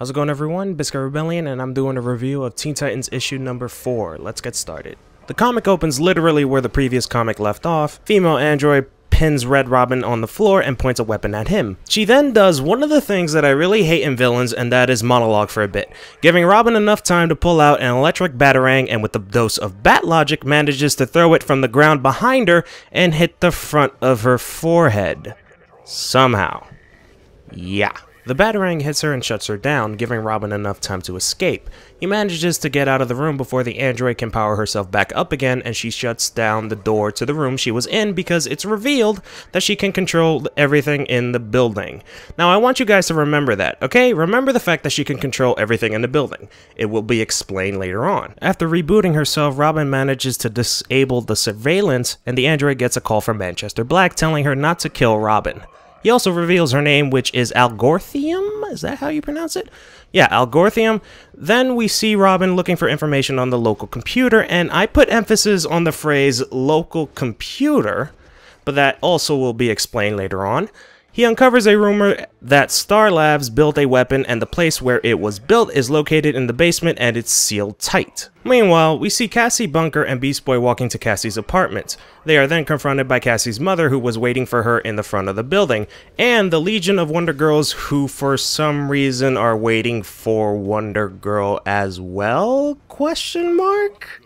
How's it going, everyone? Bizkit Rebellion, and I'm doing a review of Teen Titans issue number 4. Let's get started. The comic opens literally where the previous comic left off. Female android pins Red Robin on the floor and points a weapon at him. She then does one of the things that I really hate in villains, and that is monologue for a bit, giving Robin enough time to pull out an electric batarang, and with a dose of bat logic manages to throw it from the ground behind her and hit the front of her forehead. Somehow. Yeah. The batarang hits her and shuts her down, giving Robin enough time to escape. He manages to get out of the room before the android can power herself back up again, and she shuts down the door to the room she was in because it's revealed that she can control everything in the building. Now I want you guys to remember that, okay? Remember the fact that she can control everything in the building. It will be explained later on. After rebooting herself, Robin manages to disable the surveillance, and the android gets a call from Manchester Black telling her not to kill Robin. He also reveals her name, which is Algorithmium? Is that how you pronounce it? Yeah, Algorithmium. Then we see Robin looking for information on the local computer, and I put emphasis on the phrase local computer, but that also will be explained later on. He uncovers a rumor that Star Labs built a weapon, and the place where it was built is located in the basement and it's sealed tight. Meanwhile, we see Cassie, Bunker, and Beast Boy walking to Cassie's apartment. They are then confronted by Cassie's mother, who was waiting for her in the front of the building, and the Legion of Wonder Girls, who for some reason are waiting for Wonder Girl as well? Question mark?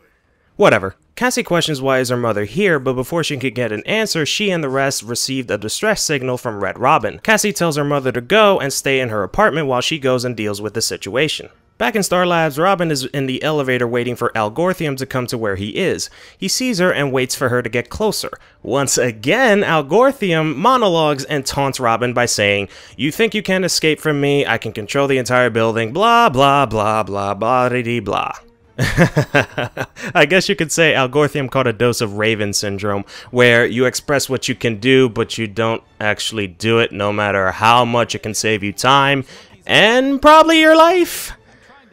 Whatever. Cassie questions why is her mother here, but before she could get an answer, she and the rest received a distress signal from Red Robin. Cassie tells her mother to go and stay in her apartment while she goes and deals with the situation. Back in Star Labs, Robin is in the elevator waiting for Algorithmium to come to where he is. He sees her and waits for her to get closer. Once again, Algorithmium monologues and taunts Robin by saying, "You think you can escape from me? I can control the entire building, blah blah blah blah blah blah blah." I guess you could say Algorithmium caught a dose of Raven syndrome, where you express what you can do, but you don't actually do it, no matter how much it can save you time, and probably your life.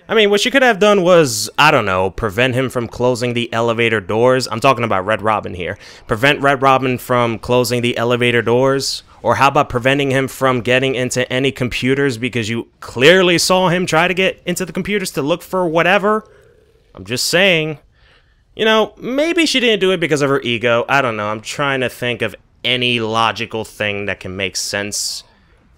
I mean, what she could have done was, I don't know, prevent him from closing the elevator doors. I'm talking about Red Robin here. Prevent Red Robin from closing the elevator doors? Or how about preventing him from getting into any computers because you clearly saw him try to get into the computers to look for whatever? I'm just saying, you know, maybe she didn't do it because of her ego. I don't know. I'm trying to think of any logical thing that can make sense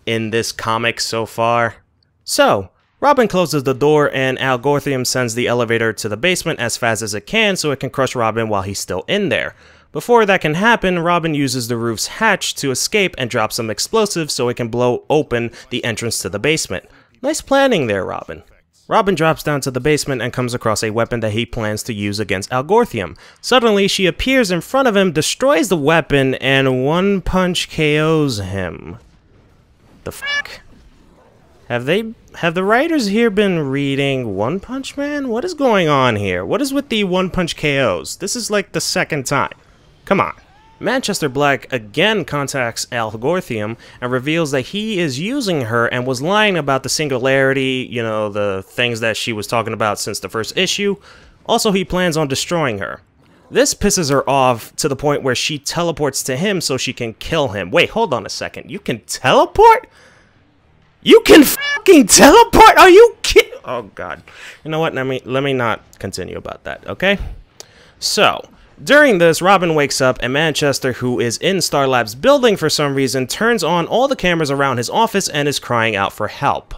in this comic so far. So, Robin closes the door and Algorithmium sends the elevator to the basement as fast as it can so it can crush Robin while he's still in there. Before that can happen, Robin uses the roof's hatch to escape and drops some explosives so it can blow open the entrance to the basement. Nice planning there, Robin. Robin drops down to the basement and comes across a weapon that he plans to use against Algorithmium. Suddenly, she appears in front of him, destroys the weapon, and one-punch KOs him. The fuck? Have the writers here been reading One Punch Man? What is going on here? What is with the one-punch KOs? This is like the second time. Come on. Manchester Black again contacts Algorithmium and reveals that he is using her and was lying about the singularity, you know, the things that she was talking about since the first issue. Also, he plans on destroying her. This pisses her off to the point where she teleports to him so she can kill him. Wait, hold on a second. You can teleport? You can fucking teleport? Are you kidding? Oh, God. You know what? Let me not continue about that, okay? So, during this, Robin wakes up and Manchester, who is in Star Labs building for some reason, turns on all the cameras around his office and is crying out for help.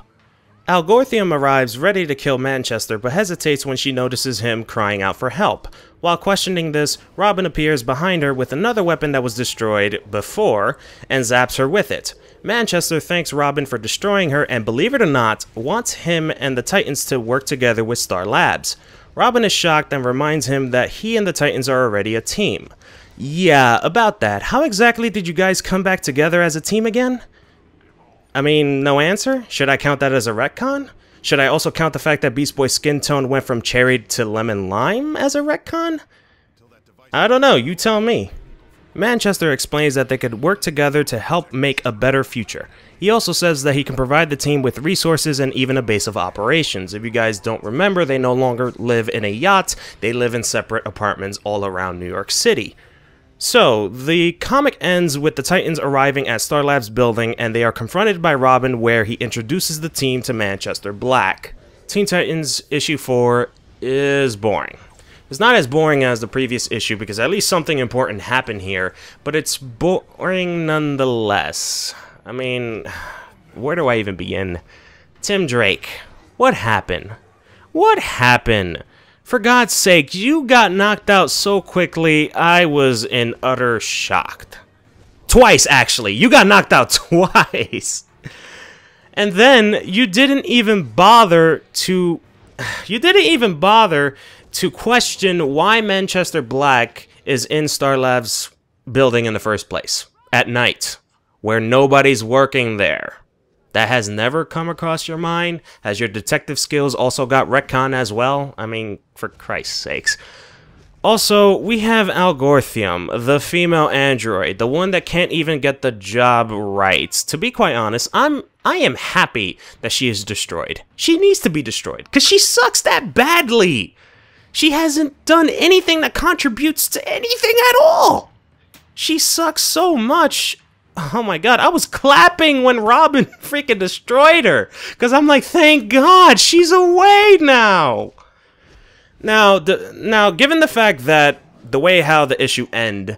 Algorithmium arrives ready to kill Manchester but hesitates when she notices him crying out for help. While questioning this, Robin appears behind her with another weapon that was destroyed before and zaps her with it. Manchester thanks Robin for destroying her and, believe it or not, wants him and the Titans to work together with Star Labs. Robin is shocked and reminds him that he and the Titans are already a team. Yeah, about that. How exactly did you guys come back together as a team again? I mean, no answer? Should I count that as a retcon? Should I also count the fact that Beast Boy's skin tone went from cherry to lemon lime as a retcon? I don't know, you tell me. Manchester explains that they could work together to help make a better future. He also says that he can provide the team with resources and even a base of operations. If you guys don't remember, they no longer live in a yacht, they live in separate apartments all around New York City. So, the comic ends with the Titans arriving at Star Labs building, and they are confronted by Robin, where he introduces the team to Manchester Black. Teen Titans issue 4 is boring. It's not as boring as the previous issue, because at least something important happened here, but it's boring nonetheless. I mean, where do I even begin? Tim Drake, what happened? What happened? For God's sake, you got knocked out so quickly, I was in utter shock. Twice, actually. You got knocked out twice. And then you didn't even bother to question why Manchester Black is in Star Labs building in the first place at night, where nobody's working there. That has never come across your mind? Has your detective skills also got retcon as well? I mean, for Christ's sakes. Also, we have Algorithmium, the female android, the one that can't even get the job right. To be quite honest, I am happy that she is destroyed. She needs to be destroyed, because she sucks that badly. She hasn't done anything that contributes to anything at all. She sucks so much. Oh my god, I was clapping when Robin freaking destroyed her. Because I'm like, thank God, she's away now. Now, given the fact that the way how the issue end,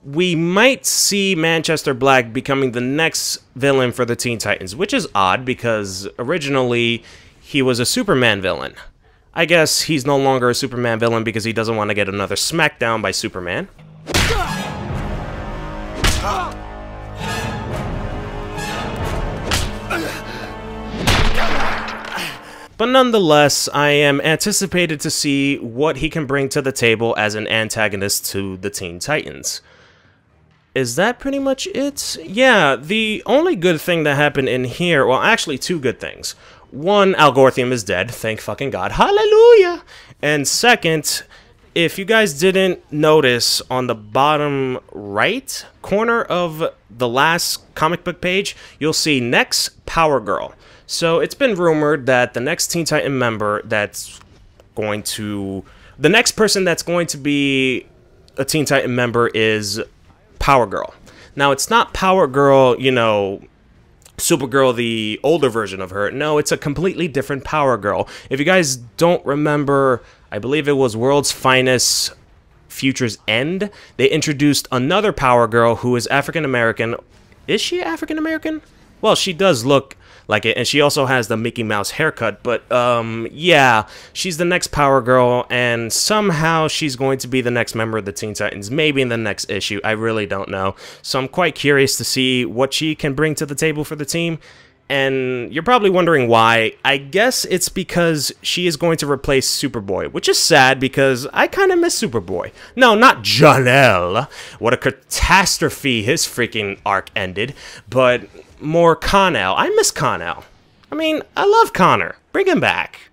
we might see Manchester Black becoming the next villain for the Teen Titans, which is odd because originally he was a Superman villain. I guess he's no longer a Superman villain because he doesn't want to get another smackdown by Superman. But nonetheless, I am anticipated to see what he can bring to the table as an antagonist to the Teen Titans. Is that pretty much it? Yeah, the only good thing that happened in here, well, actually two good things. One, Algorithmium is dead, thank fucking God, hallelujah! And second, if you guys didn't notice, on the bottom right corner of the last comic book page, you'll see Next Power Girl. So it's been rumored that the next Teen Titan member the next person that's going to be a Teen Titan member is Power Girl. Now, it's not Power Girl, you know, Supergirl, the older version of her. No, it's a completely different Power Girl. If you guys don't remember, I believe it was World's Finest Future's End, they introduced another Power Girl who is African American. Is she African American? Well, she does look like it, and she also has the Mickey Mouse haircut, but yeah, she's the next Power Girl, and somehow she's going to be the next member of the Teen Titans, maybe in the next issue. I really don't know. So I'm quite curious to see what she can bring to the table for the team. And you're probably wondering why. I guess it's because she is going to replace Superboy, which is sad because I kind of miss Superboy. No, not Jor-El. What a catastrophe his freaking arc ended, but more Con-El. I miss Con-El. I mean, I love Connor. Bring him back.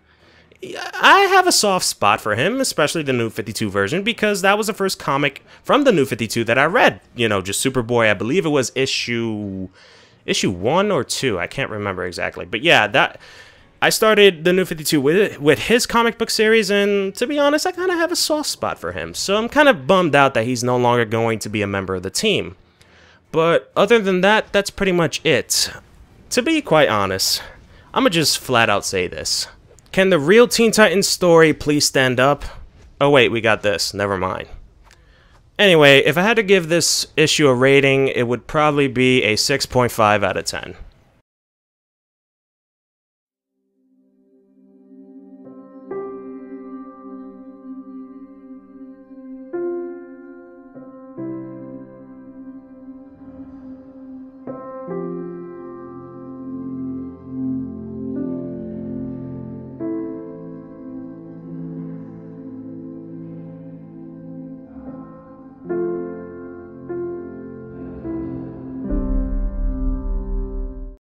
I have a soft spot for him, especially the New 52 version, because that was the first comic from the New 52 that I read. You know, just Superboy. I believe it was issue 1 or 2. I can't remember exactly. But yeah, I started the New 52 with his comic book series, and to be honest, I kind of have a soft spot for him. So I'm kind of bummed out that he's no longer going to be a member of the team. But other than that, that's pretty much it. To be quite honest, I'm gonna just flat out say this. Can the real Teen Titans story please stand up? Oh wait, we got this. Never mind. Anyway, if I had to give this issue a rating, it would probably be a 6.5 out of 10.